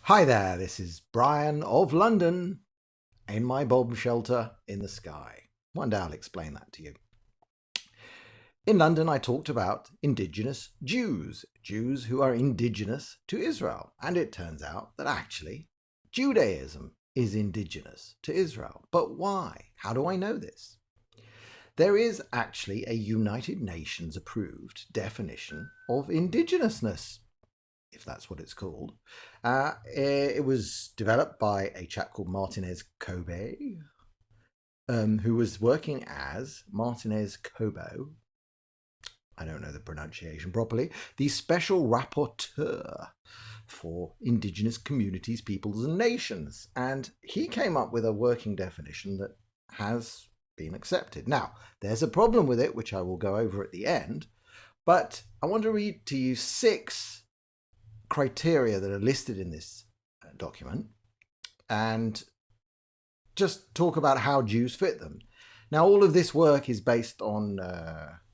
Hi there, this is Brian of London in my bomb shelter in the sky. One day I'll explain that to you. In London, I talked about indigenous Jews, Jews who are indigenous to Israel. And it turns out that actually Judaism is indigenous to Israel. But why? How do I know this? There is actually a United Nations approved definition of indigenousness, if that's what it's called. It was developed by a chap called Martinez Cobo, who was working as Martinez Cobo. I don't know the pronunciation properly. The special rapporteur for indigenous communities, peoples, and nations. And he came up with a working definition that has been accepted. Now, there's a problem with it, which I will go over at the end. But I want to read to you 6 criteria that are listed in this document and just talk about how Jews fit them. Now, all of this work is based on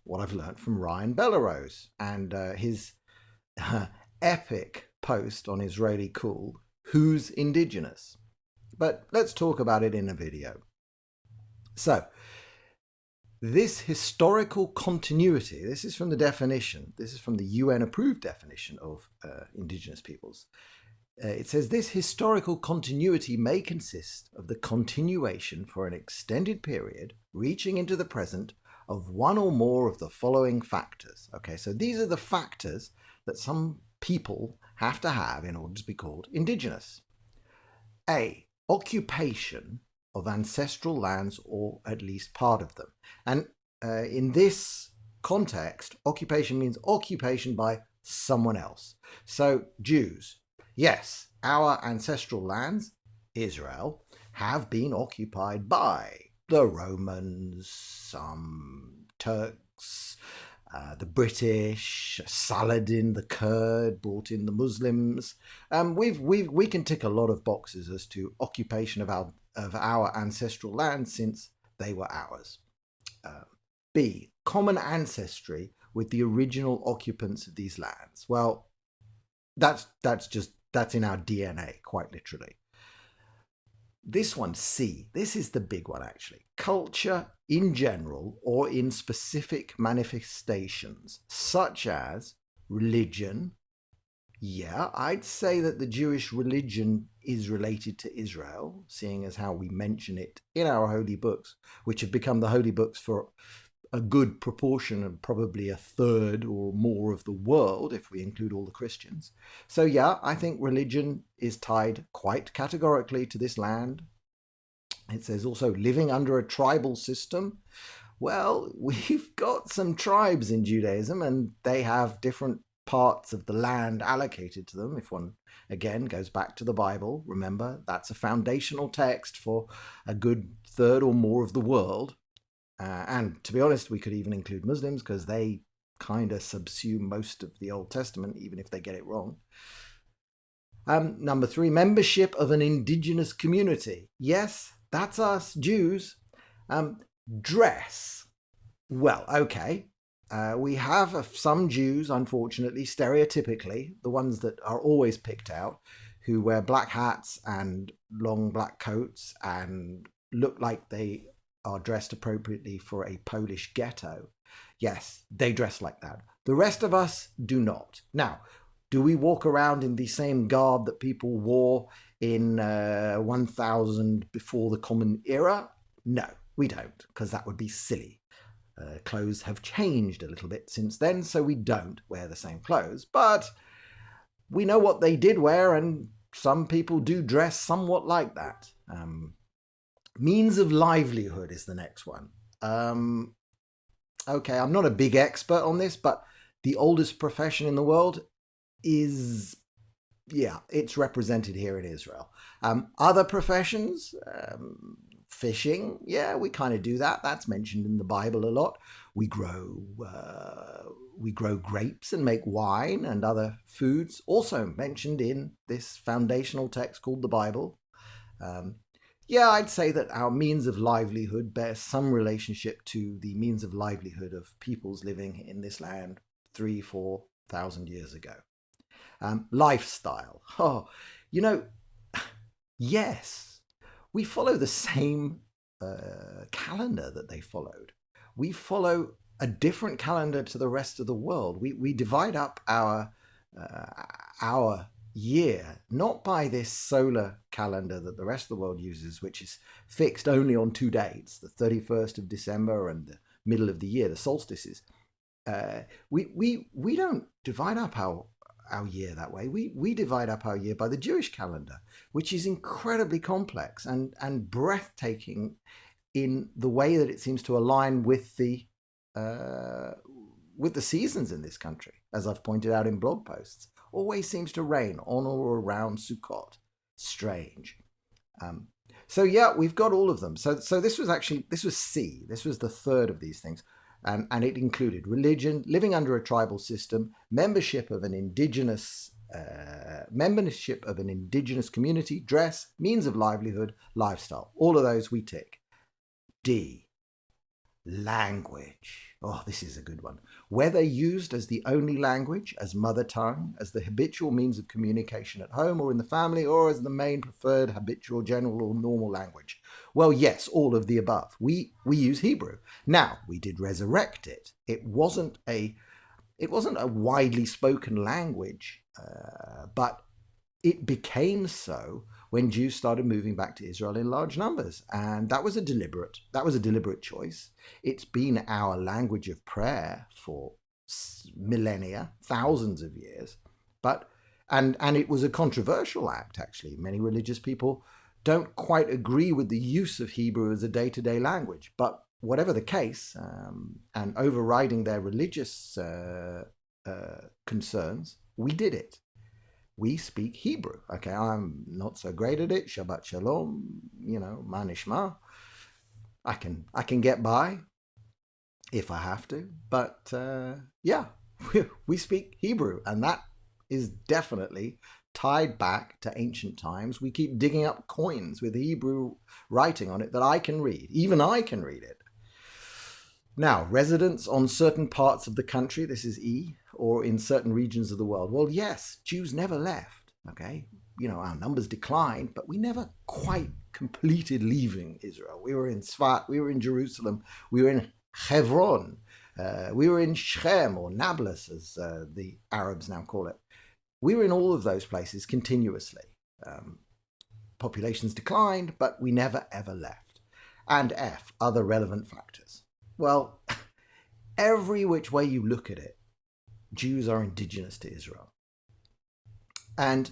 what I've learned from Ryan Bellerose and his epic post on Israeli Cool, Who's Indigenous? But let's talk about it in a video. So, this historical continuity, this is from the definition, this is from the UN approved definition of indigenous peoples. It says this historical continuity may consist of the continuation for an extended period reaching into the present of one or more of the following factors. Okay, so these are the factors that some people have to have in order to be called indigenous. A, occupation of ancestral lands or at least part of them. And in this context, occupation means occupation by someone else. So Jews, yes, our ancestral lands, Israel, have been occupied by the Romans, some Turks, the British, Saladin the Kurd brought in the Muslims. We can tick a lot of boxes as to occupation of our ancestral land since they were ours. B, common ancestry with the original occupants of these lands. Well, that's in our DNA, quite literally. This one, C, this is the big one actually. Culture in general or in specific manifestations, such as religion. Yeah, I'd say that the Jewish religion is related to Israel, seeing as how we mention it in our holy books, which have become the holy books for a good proportion of probably a third or more of the world, if we include all the Christians. So yeah, I think religion is tied quite categorically to this land. It says also living under a tribal system. Well, we've got some tribes in Judaism and they have different parts of the land allocated to them. If one, again, goes back to the Bible, remember, that's a foundational text for a good third or more of the world. And to be honest, we could even include Muslims because they kind of subsume most of the Old Testament, even if they get it wrong. Number 3, membership of an indigenous community. Yes, that's us, Jews. Dress. Well, okay. We have some Jews, unfortunately, stereotypically, the ones that are always picked out, who wear black hats and long black coats and look like they are dressed appropriately for a Polish ghetto. Yes, they dress like that. The rest of us do not. Now, do we walk around in the same garb that people wore in 1000 before the Common Era? No, we don't, because that would be silly. Clothes have changed a little bit since then, so we don't wear the same clothes. But we know what they did wear, and some people do dress somewhat like that. Means of livelihood is the next one. Okay, I'm not a big expert on this, but the oldest profession in the world is, yeah, it's represented here in Israel. Other professions, fishing, yeah, we kind of do that. That's mentioned in the Bible a lot. We grow grapes and make wine and other foods, also mentioned in this foundational text called the Bible. Yeah, I'd say that our means of livelihood bears some relationship to the means of livelihood of peoples living in this land 3,000-4,000 years ago. Lifestyle. Oh, You know, yes, we follow the same calendar that they followed. We follow a different calendar to the rest of the world. We divide up our year not by this solar calendar that the rest of the world uses, which is fixed only on two dates, the 31st of December and the middle of the year, the solstices. We don't divide up our year that way. We divide up our year by the Jewish calendar, which is incredibly complex and breathtaking in the way that it seems to align with the seasons in this country, as I've pointed out in blog posts. Always seems to rain on or around Sukkot. Strange. So yeah, we've got all of them. So this was C. This was the third of these things. And it included religion, living under a tribal system, membership of an indigenous community, dress, means of livelihood, lifestyle. All of those we tick. D. Language. Oh, this is a good one. Whether used as the only language, as mother tongue, as the habitual means of communication at home or in the family, or as the main preferred habitual, general, or normal language. Well, yes, all of the above. We use Hebrew. Now, we did resurrect it. It wasn't a widely spoken language, but it became so when Jews started moving back to Israel in large numbers, and that was a deliberate choice. It's been our language of prayer for millennia, thousands of years, and it was a controversial act. Actually, many religious people don't quite agree with the use of Hebrew as a day-to-day language, but whatever the case, and overriding their religious concerns, we did it. We speak Hebrew. Okay, I'm not so great at it. Shabbat shalom, ma nishma. I can get by if I have to, but yeah, we speak Hebrew, and that is definitely tied back to ancient times. We keep digging up coins with Hebrew writing on it that I can read. Even I can read it. Now, residents on certain parts of the country, this is E, or in certain regions of the world. Well, yes, Jews never left, okay? Our numbers declined, but we never quite completed leaving Israel. We were in Tzfat, we were in Jerusalem, we were in Hebron, we were in Shechem, or Nablus, as the Arabs now call it. We were in all of those places continuously. Populations declined, but we never ever left. And F, other relevant factors. Well, every which way you look at it, Jews are indigenous to Israel. And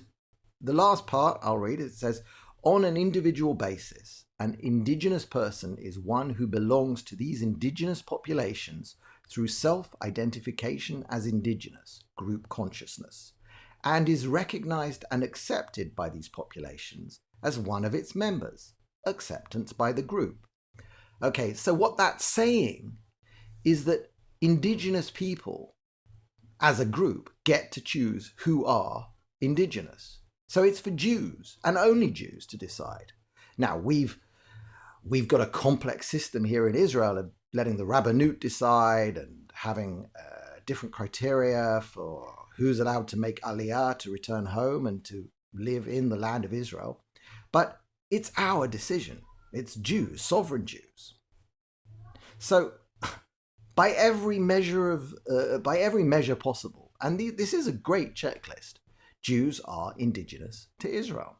the last part I'll read, it says, on an individual basis, an indigenous person is one who belongs to these indigenous populations through self-identification as indigenous, group consciousness, and is recognized and accepted by these populations as one of its members, acceptance by the group. Okay, so what that's saying is that indigenous people as a group get to choose who are indigenous. So it's for Jews and only Jews to decide. Now, we've got a complex system here in Israel of letting the Rabbanut decide and having different criteria for who's allowed to make aliyah, to return home and to live in the land of Israel. But it's our decision. It's Jews, sovereign Jews. So, by every measure possible, and this is a great checklist, Jews are indigenous to Israel.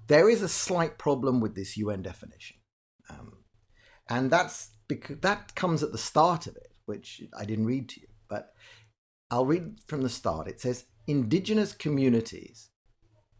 There is a slight problem with this UN definition, and that's because that comes at the start of it, which I didn't read to you, but I'll read from the start. It says, indigenous communities,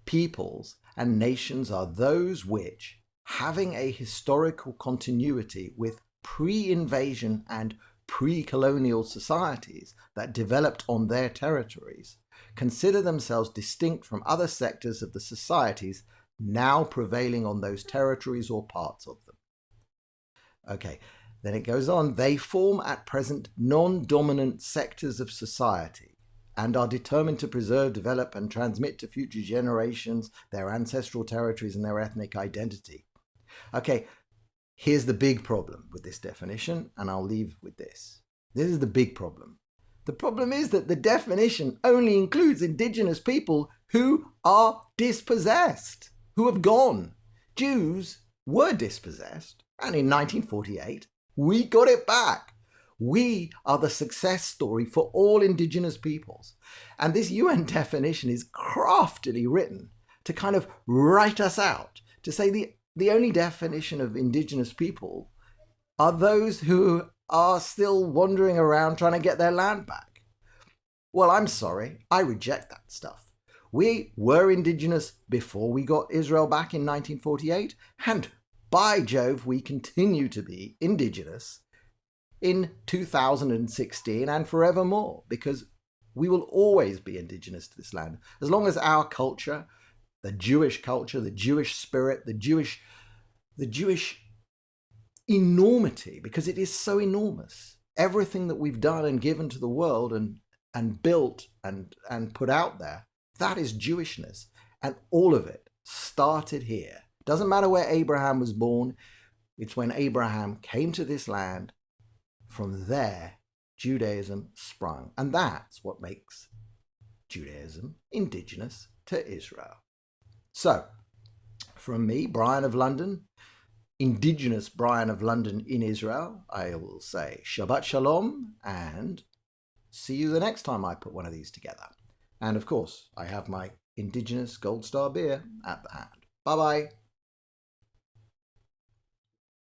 peoples, and nations are those which, having a historical continuity with pre-invasion and pre-colonial societies that developed on their territories, consider themselves distinct from other sectors of the societies now prevailing on those territories or parts of them. Okay, then it goes on. They form at present non-dominant sectors of society and are determined to preserve, develop, and transmit to future generations their ancestral territories and their ethnic identity. Okay, here's the big problem with this definition, and I'll leave with this. This is the big problem. The problem is that the definition only includes indigenous people who are dispossessed, who have gone. Jews were dispossessed, and in 1948, we got it back. We are the success story for all indigenous peoples. And this UN definition is craftily written to kind of write us out, to say the only definition of indigenous people are those who are still wandering around trying to get their land back. Well, I'm sorry, I reject that stuff. We were indigenous before we got Israel back in 1948, and by Jove, we continue to be indigenous in 2016 and forevermore, because we will always be indigenous to this land. As long as our culture, the Jewish culture, the Jewish spirit, the Jewish enormity, because it is so enormous, everything that we've done and given to the world and built and put out there, that is Jewishness. And all of it started here. Doesn't matter where Abraham was born. It's when Abraham came to this land. From there, Judaism sprung. And that's what makes Judaism indigenous to Israel. So, from me, Brian of London, indigenous Brian of London in Israel, I will say Shabbat Shalom and see you the next time I put one of these together. And of course, I have my indigenous Gold Star beer at the hand. Bye-bye.